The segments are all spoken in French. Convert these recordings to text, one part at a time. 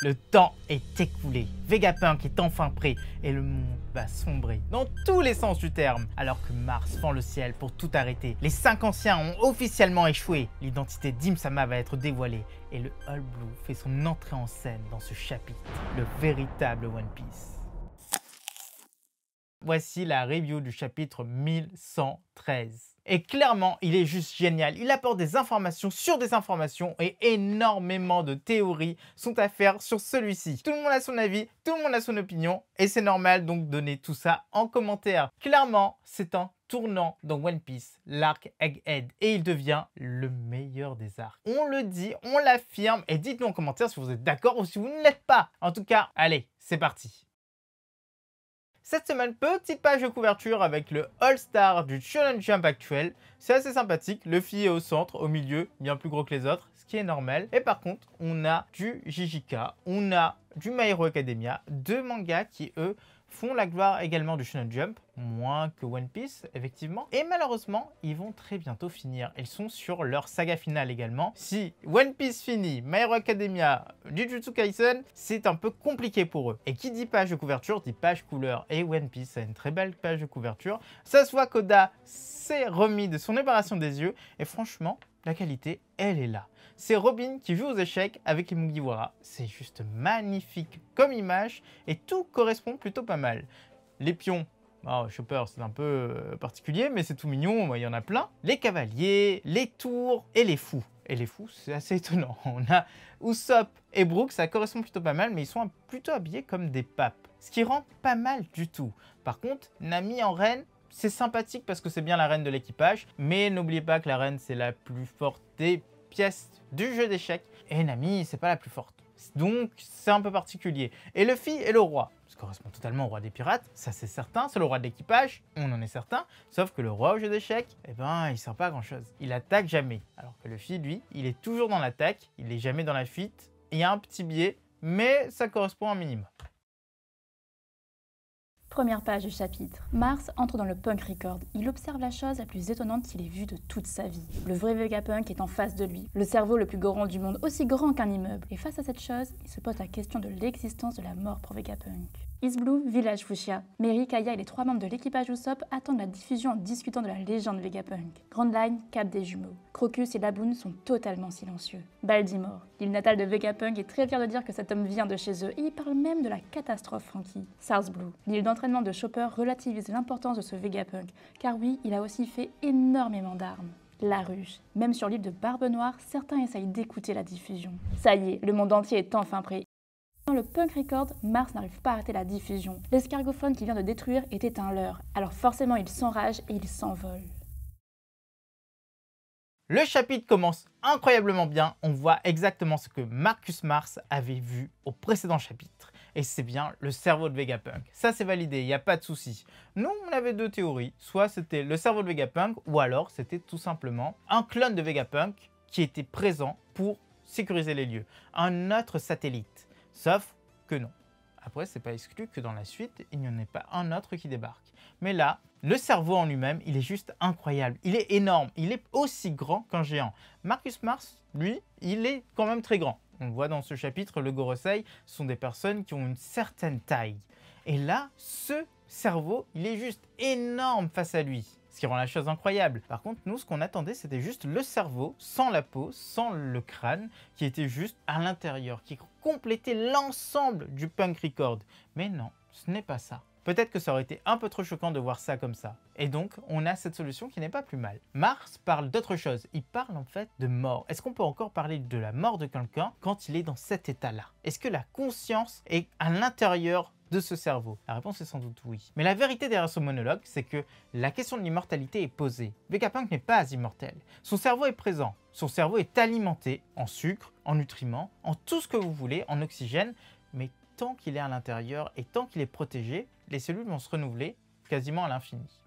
Le temps est écoulé, Vegapunk est enfin prêt et le monde va sombrer dans tous les sens du terme. Alors que Mars fend le ciel pour tout arrêter, les 5 anciens ont officiellement échoué. L'identité d'Im-sama va être dévoilée et le All Blue fait son entrée en scène dans ce chapitre, le véritable One Piece. Voici la review du chapitre 1113. Et clairement, il est juste génial. Il apporte des informations sur des informations et énormément de théories sont à faire sur celui-ci. Tout le monde a son avis, tout le monde a son opinion et c'est normal donc donner tout ça en commentaire. Clairement, c'est un tournant dans One Piece, l'arc Egghead, et il devient le meilleur des arcs. On le dit, on l'affirme et dites-nous en commentaire si vous êtes d'accord ou si vous ne l'êtes pas. En tout cas, allez, c'est parti. Cette semaine, petite page de couverture avec le All-Star du Shonen Jump actuel. C'est assez sympathique, Luffy est au centre, au milieu, bien plus gros que les autres, ce qui est normal. Et par contre, on a du JJK, on a du My Hero Academia, deux mangas qui, eux, font la gloire également du Shonen Jump, moins que One Piece, effectivement. Et malheureusement, ils vont très bientôt finir. Ils sont sur leur saga finale également. Si One Piece finit, My Hero Academia, Jujutsu Kaisen, c'est un peu compliqué pour eux. Et qui dit page de couverture, dit page couleur. Et One Piece a une très belle page de couverture. Ça se voit qu'Oda s'est remis de son opération des yeux. Et franchement, la qualité, elle est là. C'est Robin qui joue aux échecs avec les Mugiwara. C'est juste magnifique comme image et tout correspond plutôt pas mal. Les pions, oh, Chopper c'est un peu particulier mais c'est tout mignon, il y en a plein. Les cavaliers, les tours et les fous. Et les fous, c'est assez étonnant. On a Usopp et Brook, ça correspond plutôt pas mal mais ils sont plutôt habillés comme des papes. Ce qui rend pas mal du tout. Par contre, Nami en reine, c'est sympathique parce que c'est bien la reine de l'équipage, mais n'oubliez pas que la reine c'est la plus forte des pièces du jeu d'échecs et Nami c'est pas la plus forte. Donc c'est un peu particulier. Et Luffy est le roi. Ça correspond totalement au roi des pirates, ça c'est certain, c'est le roi de l'équipage, on en est certain. Sauf que le roi au jeu d'échecs, eh ben il sert pas à grand chose. Il attaque jamais. Alors que Luffy lui, il est toujours dans l'attaque, il est jamais dans la fuite. Il y a un petit biais, mais ça correspond à un minimum. Première page du chapitre. Mars entre dans le Punk Record. Il observe la chose la plus étonnante qu'il ait vue de toute sa vie. Le vrai Vegapunk est en face de lui. Le cerveau le plus grand du monde, aussi grand qu'un immeuble. Et face à cette chose, il se pose la question de l'existence de la mort pour Vegapunk. East Blue, village Fuchsia. Mary, Kaya et les 3 membres de l'équipage Usopp attendent la diffusion en discutant de la légende Vegapunk. Grand Line, Cap des Jumeaux. Crocus et Laboon sont totalement silencieux. Baltimore, l'île natale de Vegapunk, est très fière de dire que cet homme vient de chez eux et il parle même de la catastrophe Frankie. South Blue, l'île d'entraînement de Chopper, relativise l'importance de ce Vegapunk, car oui, il a aussi fait énormément d'armes. La ruche. Même sur l'île de Barbe Noire, certains essayent d'écouter la diffusion. Ça y est, le monde entier est enfin prêt. Dans le Punk Record, Mars n'arrive pas à arrêter la diffusion. L'escargophone qu'il vient de détruire était un leurre, alors forcément il s'enrage et il s'envole. Le chapitre commence incroyablement bien, on voit exactement ce que Marcus Mars avait vu au précédent chapitre. Et c'est bien le cerveau de Vegapunk. Ça c'est validé, il n'y a pas de souci. Nous on avait deux théories, soit c'était le cerveau de Vegapunk ou alors c'était tout simplement un clone de Vegapunk qui était présent pour sécuriser les lieux. Un autre satellite. Sauf que non. Après, c'est pas exclu que dans la suite, il n'y en ait pas un autre qui débarque. Mais là, le cerveau en lui-même, il est juste incroyable. Il est énorme. Il est aussi grand qu'un géant. Marcus Mars, lui, il est quand même très grand. On le voit dans ce chapitre, le Gorosei sont des personnes qui ont une certaine taille. Et là, ce cerveau, il est juste énorme face à lui. Ce qui rend la chose incroyable. Par contre, nous, ce qu'on attendait, c'était juste le cerveau, sans la peau, sans le crâne, qui était juste à l'intérieur, qui complétait l'ensemble du Punk Record. Mais non, ce n'est pas ça. Peut-être que ça aurait été un peu trop choquant de voir ça comme ça. Et donc, on a cette solution qui n'est pas plus mal. Mars parle d'autre chose. Il parle en fait de mort. Est-ce qu'on peut encore parler de la mort de quelqu'un quand il est dans cet état-là? Est-ce que la conscience est à l'intérieur de ce cerveau? La réponse est sans doute oui. Mais la vérité derrière ce monologue, c'est que la question de l'immortalité est posée. Vegapunk n'est pas immortel. Son cerveau est présent. Son cerveau est alimenté en sucre, en nutriments, en tout ce que vous voulez, en oxygène, mais tant qu'il est à l'intérieur et tant qu'il est protégé, les cellules vont se renouveler quasiment à l'infini.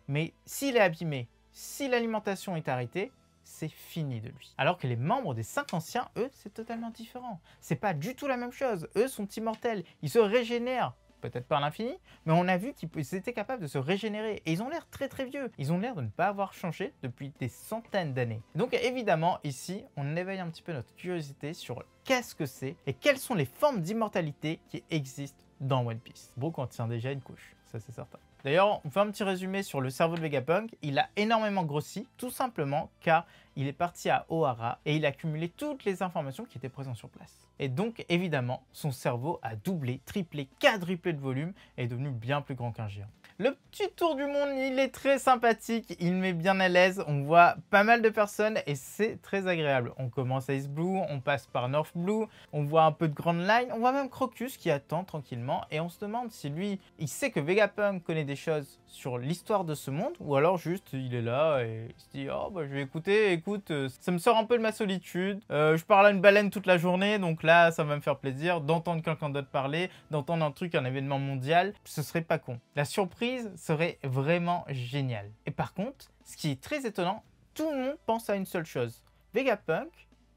Mais s'il est abîmé, si l'alimentation est arrêtée, c'est fini de lui. Alors que les membres des 5 anciens, eux, c'est totalement différent. C'est pas du tout la même chose. Eux sont immortels, ils se régénèrent peut-être pas à l'infini, mais on a vu qu'ils étaient capables de se régénérer. Et ils ont l'air très vieux. Ils ont l'air de ne pas avoir changé depuis des centaines d'années. Donc évidemment, ici, on éveille un petit peu notre curiosité sur qu'est-ce que c'est et quelles sont les formes d'immortalité qui existent dans One Piece. Brook en tient déjà une couche, ça c'est certain. D'ailleurs, on fait un petit résumé sur le cerveau de Vegapunk. Il a énormément grossi, tout simplement car il est parti à Ohara et il a accumulé toutes les informations qui étaient présentes sur place. Et donc, évidemment, son cerveau a doublé, triplé, quadruplé de volume et est devenu bien plus grand qu'un géant. Le petit tour du monde, il est très sympathique, il met bien à l'aise, on voit pas mal de personnes et c'est très agréable. On commence à Ice Blue, on passe par North Blue, on voit un peu de Grand Line, on voit même Crocus qui attend tranquillement et on se demande si lui, il sait que Vegapunk connaît des choses sur l'histoire de ce monde ou alors juste il est là et il se dit « Oh bah je vais écouter, écoute, ça me sort un peu de ma solitude, je parle à une baleine toute la journée donc là ça va me faire plaisir d'entendre quelqu'un d'autre parler, d'entendre un truc, un événement mondial, ce serait pas con. » La surprise serait vraiment génial. Et par contre, ce qui est très étonnant, tout le monde pense à une seule chose. Vegapunk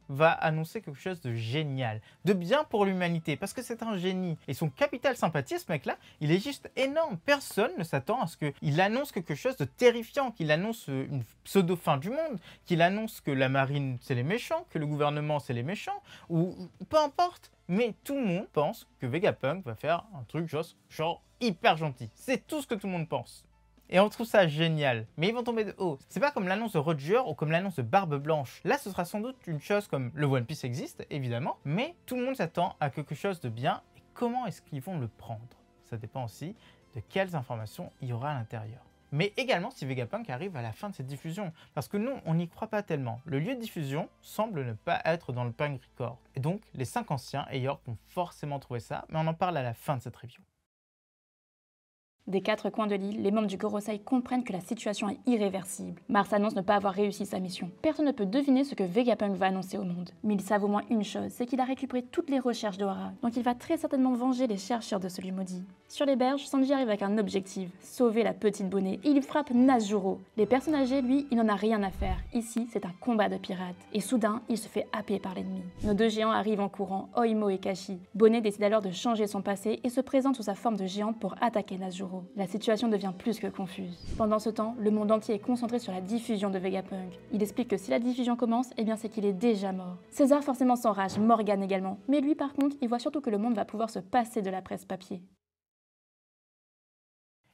va annoncer quelque chose de génial, de bien pour l'humanité, parce que c'est un génie. Et son capital sympathie, ce mec-là, il est juste énorme. Personne ne s'attend à ce qu'il annonce quelque chose de terrifiant, qu'il annonce une pseudo-fin du monde, qu'il annonce que la marine, c'est les méchants, que le gouvernement, c'est les méchants, ou peu importe. Mais tout le monde pense que Vegapunk va faire un truc genre hyper gentil. C'est tout ce que tout le monde pense. Et on trouve ça génial. Mais ils vont tomber de haut. C'est pas comme l'annonce de Roger ou comme l'annonce de Barbe Blanche. Là, ce sera sans doute une chose comme le One Piece existe, évidemment. Mais tout le monde s'attend à quelque chose de bien. Et comment est-ce qu'ils vont le prendre? Ça dépend aussi de quelles informations il y aura à l'intérieur. Mais également si Vegapunk arrive à la fin de cette diffusion. Parce que nous, on n'y croit pas tellement. Le lieu de diffusion semble ne pas être dans le Punk Record. Et donc, les 5 anciens et York vont forcément trouver ça. Mais on en parle à la fin de cette review. Des 4 coins de l'île, les membres du Gorosei comprennent que la situation est irréversible. Mars annonce ne pas avoir réussi sa mission. Personne ne peut deviner ce que Vegapunk va annoncer au monde. Mais ils savent au moins une chose, c'est qu'il a récupéré toutes les recherches d'Ohara, donc il va très certainement venger les chercheurs de celui maudit. Sur les berges, Sanji arrive avec un objectif, sauver la petite Bonnet, et il frappe Nazuro. Les personnes âgées, lui, il n'en a rien à faire. Ici, c'est un combat de pirates. Et soudain, il se fait happer par l'ennemi. Nos 2 géants arrivent en courant, Oimo et Kashi. Bonnet décide alors de changer son passé et se présente sous sa forme de géante pour attaquer Nazuro. La situation devient plus que confuse. Pendant ce temps, le monde entier est concentré sur la diffusion de Vegapunk. Il explique que si la diffusion commence, eh bien c'est qu'il est déjà mort. César forcément s'enrage, Morgan également. Mais lui par contre, il voit surtout que le monde va pouvoir se passer de la presse papier.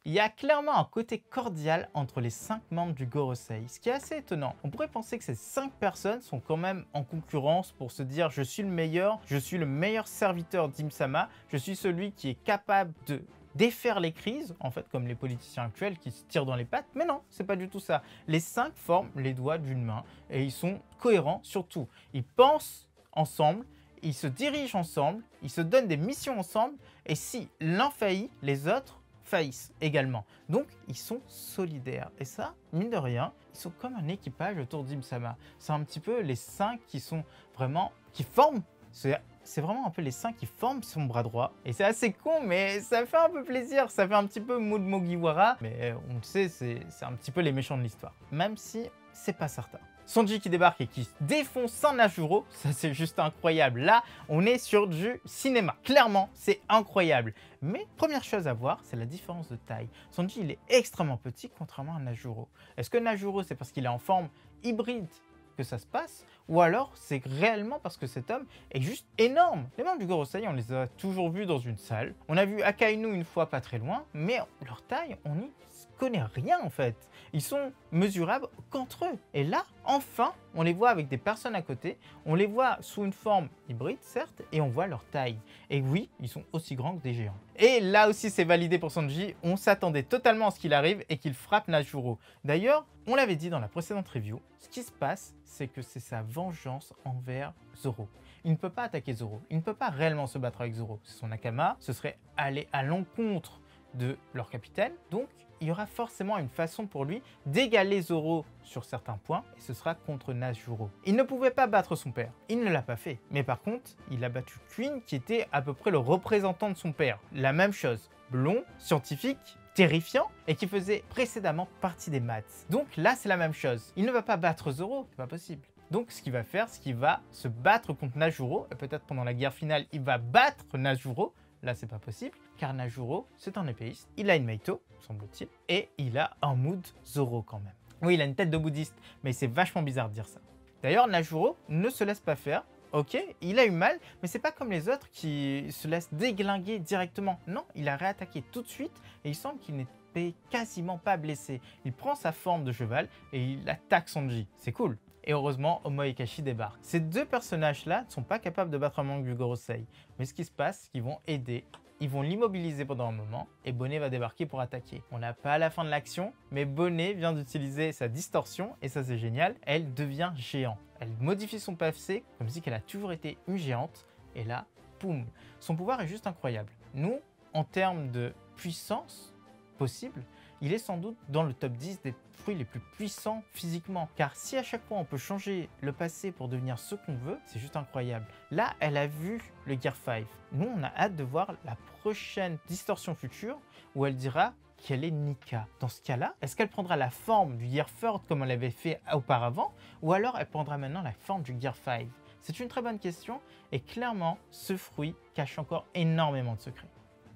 Il y a clairement un côté cordial entre les 5 membres du Gorosei, ce qui est assez étonnant. On pourrait penser que ces 5 personnes sont quand même en concurrence pour se dire je suis le meilleur serviteur d'Im-sama, je suis celui qui est capable de défaire les crises, en fait comme les politiciens actuels qui se tirent dans les pattes, mais non, c'est pas du tout ça. Les 5 forment les doigts d'une main et ils sont cohérents surtout. Ils pensent ensemble, ils se dirigent ensemble, ils se donnent des missions ensemble et si l'un faillit, les autres faillissent également. Donc ils sont solidaires et ça, mine de rien, ils sont comme un équipage autour d'Im-sama. C'est un petit peu les 5 qui sont vraiment, qui forment, c'est vraiment un peu les 5 qui forment son bras droit. Et c'est assez con, mais ça fait un peu plaisir. Ça fait un petit peu Mood Mugiwara. Mais on le sait, c'est un petit peu les méchants de l'histoire. Même si c'est pas certain. Sanji qui débarque et qui défonce un Najuro, ça c'est juste incroyable. Là, on est sur du cinéma. Clairement, c'est incroyable. Mais première chose à voir, c'est la différence de taille. Sanji, il est extrêmement petit contrairement à Najuro. Est-ce que Najuro, c'est parce qu'il est en forme hybride que ça se passe, ou alors c'est réellement parce que cet homme est juste énorme. Les membres du Gorosei, on les a toujours vus dans une salle. On a vu Akainu une fois pas très loin, mais leur taille, on n'y connaît rien en fait. Ils sont mesurables qu'entre eux. Et là, enfin, on les voit avec des personnes à côté, on les voit sous une forme hybride certes, et on voit leur taille. Et oui, ils sont aussi grands que des géants. Et là aussi c'est validé pour Sanji, on s'attendait totalement à ce qu'il arrive et qu'il frappe Najuro. D'ailleurs, on l'avait dit dans la précédente review, ce qui se passe, c'est que c'est sa vengeance envers Zoro. Il ne peut pas attaquer Zoro, il ne peut pas réellement se battre avec Zoro. C'est son Nakama, ce serait aller à l'encontre de leur capitaine, donc il y aura forcément une façon pour lui d'égaler Zoro sur certains points, et ce sera contre Najuro. Il ne pouvait pas battre son père, il ne l'a pas fait, mais par contre, il a battu Queen qui était à peu près le représentant de son père. La même chose, blond, scientifique, terrifiant, et qui faisait précédemment partie des maths. Donc là, c'est la même chose. Il ne va pas battre Zoro, c'est pas possible. Donc ce qu'il va faire, c'est qu'il va se battre contre Najuro, et peut-être pendant la guerre finale, il va battre Najuro, là c'est pas possible, car Najuro, c'est un épéiste, il a une Meito, semble-t-il, et il a un mood Zoro quand même. Oui, il a une tête de bouddhiste, mais c'est vachement bizarre de dire ça. D'ailleurs, Najuro ne se laisse pas faire. Ok, il a eu mal, mais c'est pas comme les autres qui se laissent déglinguer directement. Non, il a réattaqué tout de suite et il semble qu'il n'était quasiment pas blessé. Il prend sa forme de cheval et il attaque Sanji. C'est cool. Et heureusement, Omoe Ikashi débarque. Ces deux personnages-là ne sont pas capables de battre un membre du Gorosei. Mais ce qui se passe, c'est qu'ils vont aider. Ils vont l'immobiliser pendant un moment et Bonnet va débarquer pour attaquer. On n'a pas la fin de l'action, mais Bonnet vient d'utiliser sa distorsion et ça c'est génial, elle devient géant. Elle modifie son passé comme si elle a toujours été une géante et là, poum. Son pouvoir est juste incroyable. Nous, en termes de puissance possible, il est sans doute dans le top 10 des fruits les plus puissants physiquement. Car si à chaque fois on peut changer le passé pour devenir ce qu'on veut, c'est juste incroyable. Là, elle a vu le Gear 5. Nous, on a hâte de voir la prochaine distorsion future où elle dira qu'elle est Nika. Dans ce cas-là, est-ce qu'elle prendra la forme du Gear 4 comme elle l'avait fait auparavant ou alors elle prendra maintenant la forme du Gear 5? C'est une très bonne question et clairement, ce fruit cache encore énormément de secrets.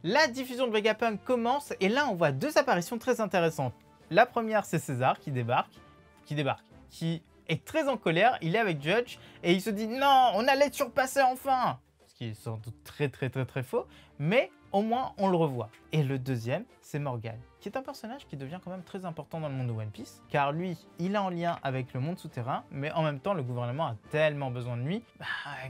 La diffusion de Vegapunk commence et là on voit deux apparitions très intéressantes. La première c'est César qui est très en colère, il est avec Judge et il se dit non, on allait te surpasser enfin, ce qui est sans doute très faux, mais au moins on le revoit. Et le deuxième c'est Morgan, qui est un personnage qui devient quand même très important dans le monde de One Piece, car lui, il est en lien avec le monde souterrain, mais en même temps, le gouvernement a tellement besoin de lui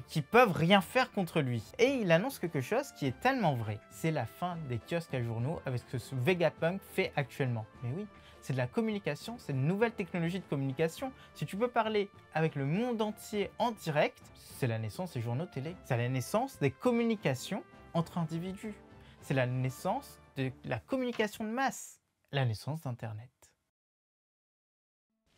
qu'ils peuvent rien faire contre lui. Et il annonce quelque chose qui est tellement vrai. C'est la fin des kiosques à journaux avec ce que ce Vegapunk fait actuellement. Mais oui, c'est de la communication, c'est une nouvelle technologie de communication. Si tu peux parler avec le monde entier en direct, c'est la naissance des journaux télé. C'est la naissance des communications entre individus. C'est la naissance de la communication de masse, la naissance d'Internet.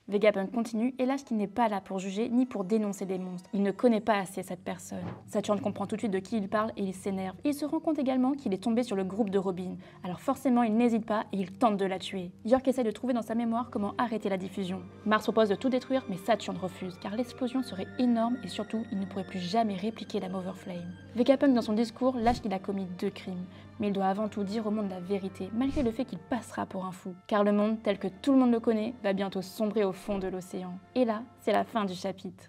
Vegapunk continue et lâche qu'il n'est pas là pour juger ni pour dénoncer des monstres. Il ne connaît pas assez cette personne. Saturne comprend tout de suite de qui il parle et il s'énerve. Il se rend compte également qu'il est tombé sur le groupe de Robin. Alors forcément il n'hésite pas et il tente de la tuer. York essaie de trouver dans sa mémoire comment arrêter la diffusion. Mars propose de tout détruire mais Saturne refuse car l'explosion serait énorme et surtout il ne pourrait plus jamais répliquer la Mother Flame. Vegapunk dans son discours lâche qu'il a commis 2 crimes. Mais il doit avant tout dire au monde la vérité, malgré le fait qu'il passera pour un fou. Car le monde, tel que tout le monde le connaît, va bientôt sombrer au fond de l'océan. Et là, c'est la fin du chapitre.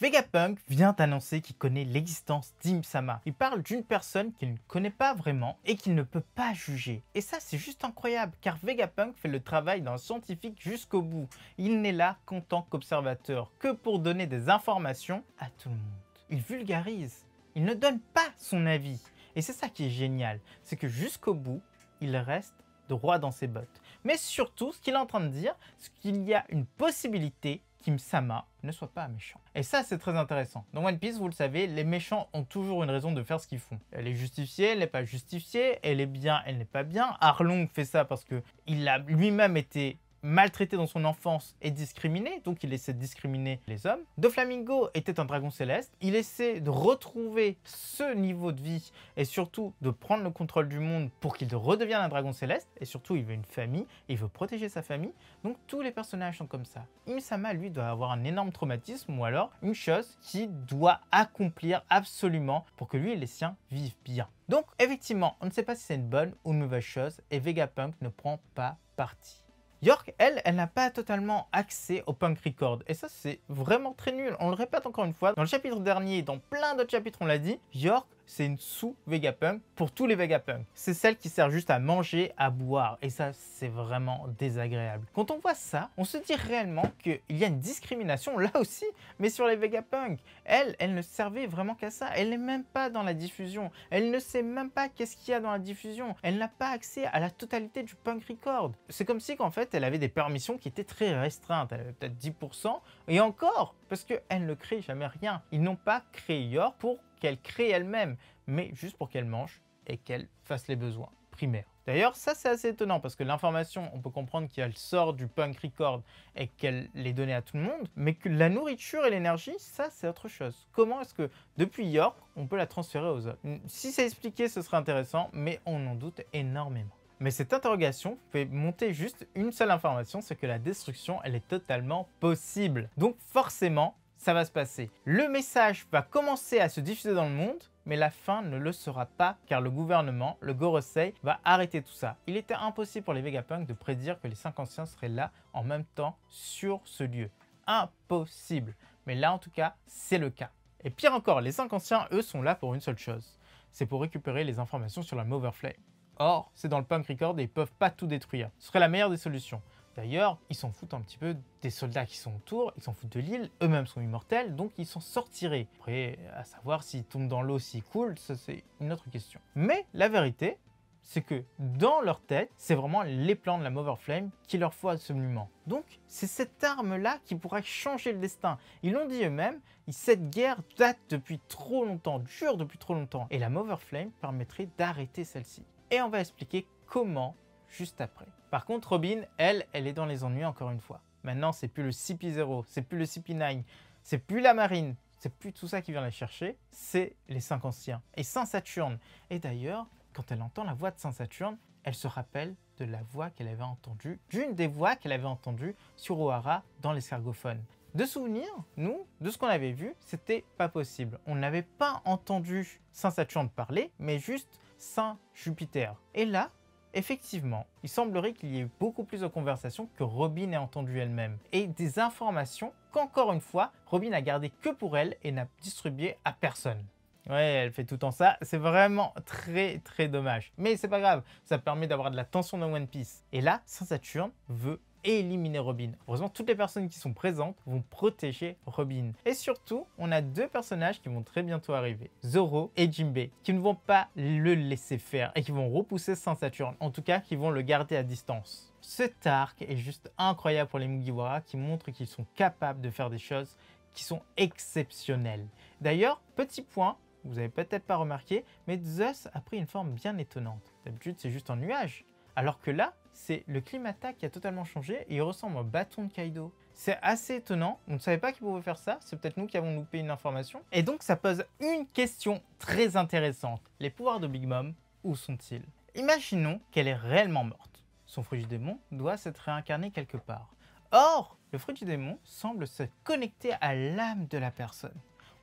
Vegapunk vient d'annoncer qu'il connaît l'existence d'Im-sama. Il parle d'une personne qu'il ne connaît pas vraiment et qu'il ne peut pas juger. Et ça, c'est juste incroyable, car Vegapunk fait le travail d'un scientifique jusqu'au bout. Il n'est là qu'en tant qu'observateur, que pour donner des informations à tout le monde. Il vulgarise. Il ne donne pas son avis. Et c'est ça qui est génial, c'est que jusqu'au bout, il reste droit dans ses bottes. Mais surtout, ce qu'il est en train de dire, c'est qu'il y a une possibilité qu'Im-sama ne soit pas méchant. Et ça, c'est très intéressant. Dans One Piece, vous le savez, les méchants ont toujours une raison de faire ce qu'ils font. Elle est justifiée, elle n'est pas justifiée, elle est bien, elle n'est pas bien. Arlong fait ça parce qu'il a lui-même été maltraité dans son enfance et discriminé, donc il essaie de discriminer les hommes. Doflamingo était un dragon céleste, il essaie de retrouver ce niveau de vie et surtout de prendre le contrôle du monde pour qu'il redevienne un dragon céleste, et surtout il veut une famille, il veut protéger sa famille, donc tous les personnages sont comme ça. Im-sama, lui, doit avoir un énorme traumatisme ou alors une chose qu'il doit accomplir absolument pour que lui et les siens vivent bien. Donc effectivement, on ne sait pas si c'est une bonne ou une mauvaise chose et Vegapunk ne prend pas parti. York, elle n'a pas totalement accès au Punk Record. Et ça, c'est vraiment très nul. On le répète encore une fois. Dans le chapitre dernier et dans plein d'autres chapitres, on l'a dit, York, c'est une sous-Vegapunk pour tous les Vegapunk. C'est celle qui sert juste à manger, à boire. Et ça, c'est vraiment désagréable. Quand on voit ça, on se dit réellement qu'il y a une discrimination là aussi, mais sur les Vegapunk. Elle ne servait vraiment qu'à ça. Elle n'est même pas dans la diffusion. Elle ne sait même pas qu'est-ce qu'il y a dans la diffusion. Elle n'a pas accès à la totalité du Punk Record. C'est comme si qu'en fait, elle avait des permissions qui étaient très restreintes. Elle avait peut-être 10%. Et encore, parce qu'elle ne crée jamais rien. Ils n'ont pas créé York pour qu'elle crée elle-même, mais juste pour qu'elle mange et qu'elle fasse les besoins primaires. D'ailleurs, ça c'est assez étonnant parce que l'information, on peut comprendre qu'elle sort du Punk Record et qu'elle l'est donnée à tout le monde, mais que la nourriture et l'énergie, ça c'est autre chose. Comment est-ce que depuis York, on peut la transférer aux autres? Si c'est expliqué, ce serait intéressant, mais on en doute énormément. Mais cette interrogation fait monter juste une seule information, c'est que la destruction, elle est totalement possible. Donc forcément, ça va se passer. Le message va commencer à se diffuser dans le monde, mais la fin ne le sera pas car le gouvernement, le Gorosei, va arrêter tout ça. Il était impossible pour les Vegapunk de prédire que les 5 anciens seraient là en même temps sur ce lieu. Impossible. Mais là en tout cas, c'est le cas. Et pire encore, les 5 anciens, eux, sont là pour une seule chose. C'est pour récupérer les informations sur la Mother Flame. Or, c'est dans le Punk Record et ils peuvent pas tout détruire. Ce serait la meilleure des solutions. D'ailleurs, ils s'en foutent un petit peu des soldats qui sont autour, ils s'en foutent de l'île, eux-mêmes sont immortels, donc ils s'en sortiraient. Après, à savoir s'ils tombent dans l'eau, s'ils coulent, ça c'est une autre question. Mais la vérité, c'est que dans leur tête, c'est vraiment les plans de la Mother Flame qu'il leur faut absolument. Donc, c'est cette arme-là qui pourrait changer le destin. Ils l'ont dit eux-mêmes, cette guerre date depuis trop longtemps, dure depuis trop longtemps, et la Mother Flame permettrait d'arrêter celle-ci. Et on va expliquer comment juste après. Par contre, Robin, elle est dans les ennuis encore une fois. Maintenant, c'est plus le CP0, c'est plus le CP9, c'est plus la marine, c'est plus tout ça qui vient la chercher, c'est les 5 anciens. Et Saint Saturne. Et d'ailleurs, quand elle entend la voix de Saint Saturne, elle se rappelle de la voix qu'elle avait entendue, d'une des voix qu'elle avait entendues sur Ohara dans les Sergophones. De souvenir, nous, de ce qu'on avait vu, c'était pas possible. On n'avait pas entendu Saint Saturne parler, mais juste Saint Jupiter. Et là, effectivement, il semblerait qu'il y ait eu beaucoup plus de conversations que Robin ait entendues elle-même. Et des informations qu'encore une fois, Robin a gardées que pour elle et n'a distribué à personne. Ouais, elle fait tout le temps ça, c'est vraiment très dommage. Mais c'est pas grave, ça permet d'avoir de la tension dans One Piece. Et là, Saint Saturne veut éliminer Robin. Heureusement, toutes les personnes qui sont présentes vont protéger Robin. Et surtout, on a 2 personnages qui vont très bientôt arriver, Zoro et Jinbei, qui ne vont pas le laisser faire et qui vont repousser Saint Saturne, en tout cas qui vont le garder à distance. Cet arc est juste incroyable pour les Mugiwara qui montrent qu'ils sont capables de faire des choses qui sont exceptionnelles. D'ailleurs, petit point, vous n'avez peut-être pas remarqué, mais Zeus a pris une forme bien étonnante. D'habitude, c'est juste un nuage. Alors que là, c'est le Climata qui a totalement changé et il ressemble à un bâton de Kaido. C'est assez étonnant, on ne savait pas qu'il pouvait faire ça, c'est peut-être nous qui avons loupé une information. Et donc ça pose une question très intéressante. Les pouvoirs de Big Mom, où sont-ils? Imaginons qu'elle est réellement morte. Son Frigidémon doit s'être réincarné quelque part. Or, le Frigidémon semble se connecter à l'âme de la personne.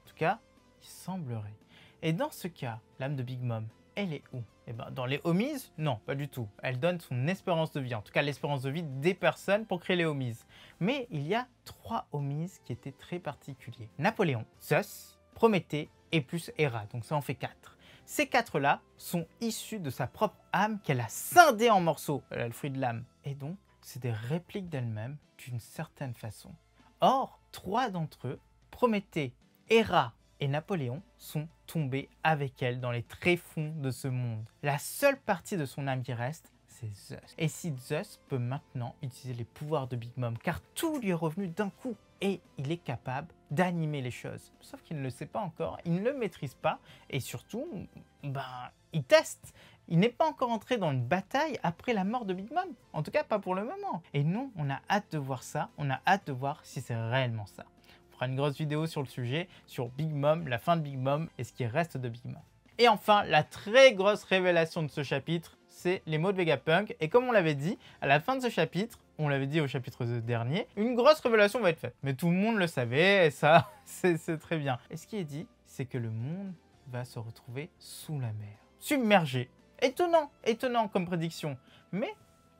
En tout cas, il semblerait. Et dans ce cas, l'âme de Big Mom, elle est où? Eh ben, dans les homies, non, pas du tout. Elle donne son espérance de vie, en tout cas l'espérance de vie des personnes pour créer les homies. Mais il y a 3 homies qui étaient très particuliers. Napoléon, Zeus, Prométhée et plus Héra, donc ça en fait 4. Ces 4-là sont issus de sa propre âme qu'elle a scindée en morceaux, elle a le fruit de l'âme. Et donc, c'est des répliques d'elle-même d'une certaine façon. Or, 3 d'entre eux, Prométhée, Héra et Napoléon, sont tombés avec elle dans les tréfonds de ce monde. La seule partie de son âme qui reste, c'est Zeus. Et si Zeus peut maintenant utiliser les pouvoirs de Big Mom, car tout lui est revenu d'un coup, et il est capable d'animer les choses. Sauf qu'il ne le sait pas encore, il ne le maîtrise pas, et surtout, il teste. Il n'est pas encore entré dans une bataille après la mort de Big Mom. En tout cas, pas pour le moment. Et nous, on a hâte de voir ça, on a hâte de voir si c'est réellement ça. On fera une grosse vidéo sur le sujet, sur Big Mom, la fin de Big Mom et ce qui reste de Big Mom. Et enfin, la très grosse révélation de ce chapitre, c'est les mots de Vegapunk. Et comme on l'avait dit, à la fin de ce chapitre, on l'avait dit au chapitre dernier, une grosse révélation va être faite. Mais tout le monde le savait, et ça, c'est très bien. Et ce qui est dit, c'est que le monde va se retrouver sous la mer, submergé. Étonnant comme prédiction. Mais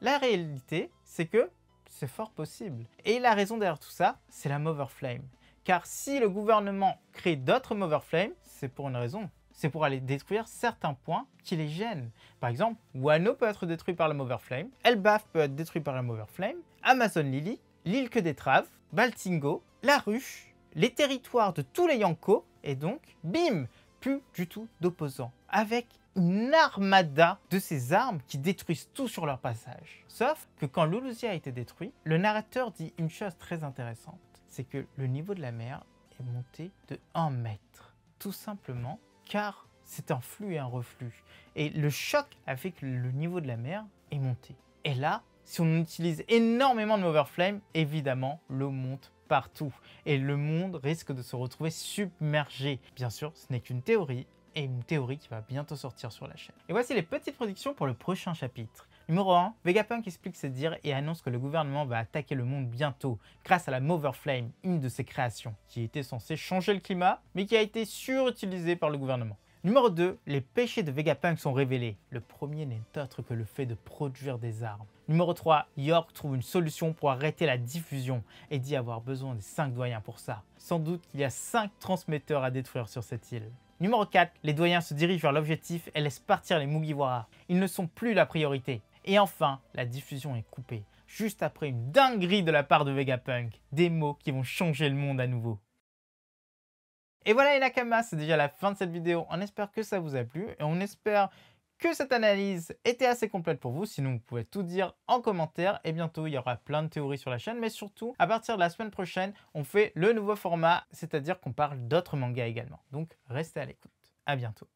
la réalité, c'est que c'est fort possible. Et la raison derrière tout ça, c'est la Mother Flame. Car si le gouvernement crée d'autres Mother Flame, c'est pour une raison. C'est pour aller détruire certains points qui les gênent. Par exemple, Wano peut être détruit par la Mother Flame, Elbaf peut être détruit par la Mother Flame, Amazon Lily, l'île que d'étrave, Baltingo, la ruche, les territoires de tous les Yonko, et donc, bim, plus du tout d'opposants. Avec une armada de ces armes qui détruisent tout sur leur passage. Sauf que quand Lulusia a été détruit, le narrateur dit une chose très intéressante. C'est que le niveau de la mer est monté de 1 mètre. Tout simplement car c'est un flux et un reflux. Et le choc a fait que le niveau de la mer est monté. Et là, si on utilise énormément de Mother Flame, évidemment, l'eau monte partout. Et le monde risque de se retrouver submergé. Bien sûr, ce n'est qu'une théorie, et une théorie qui va bientôt sortir sur la chaîne. Et voici les petites prédictions pour le prochain chapitre. Numéro 1, Vegapunk explique ses dires et annonce que le gouvernement va attaquer le monde bientôt grâce à la Mother Flame, une de ses créations, qui était censée changer le climat, mais qui a été surutilisée par le gouvernement. Numéro 2, les péchés de Vegapunk sont révélés. Le premier n'est autre que le fait de produire des armes. Numéro 3, York trouve une solution pour arrêter la diffusion et dit avoir besoin des 5 doyens pour ça. Sans doute qu'il y a 5 transmetteurs à détruire sur cette île. Numéro 4, les doyens se dirigent vers l'objectif et laissent partir les Mugiwara. Ils ne sont plus la priorité. Et enfin, la diffusion est coupée, juste après une dinguerie de la part de Vegapunk. Des mots qui vont changer le monde à nouveau. Et voilà les Nakamas, c'est déjà la fin de cette vidéo. On espère que ça vous a plu et on espère que cette analyse était assez complète pour vous. Sinon, vous pouvez tout dire en commentaire. Et bientôt, il y aura plein de théories sur la chaîne. Mais surtout, à partir de la semaine prochaine, on fait le nouveau format, c'est-à-dire qu'on parle d'autres mangas également. Donc, restez à l'écoute. À bientôt.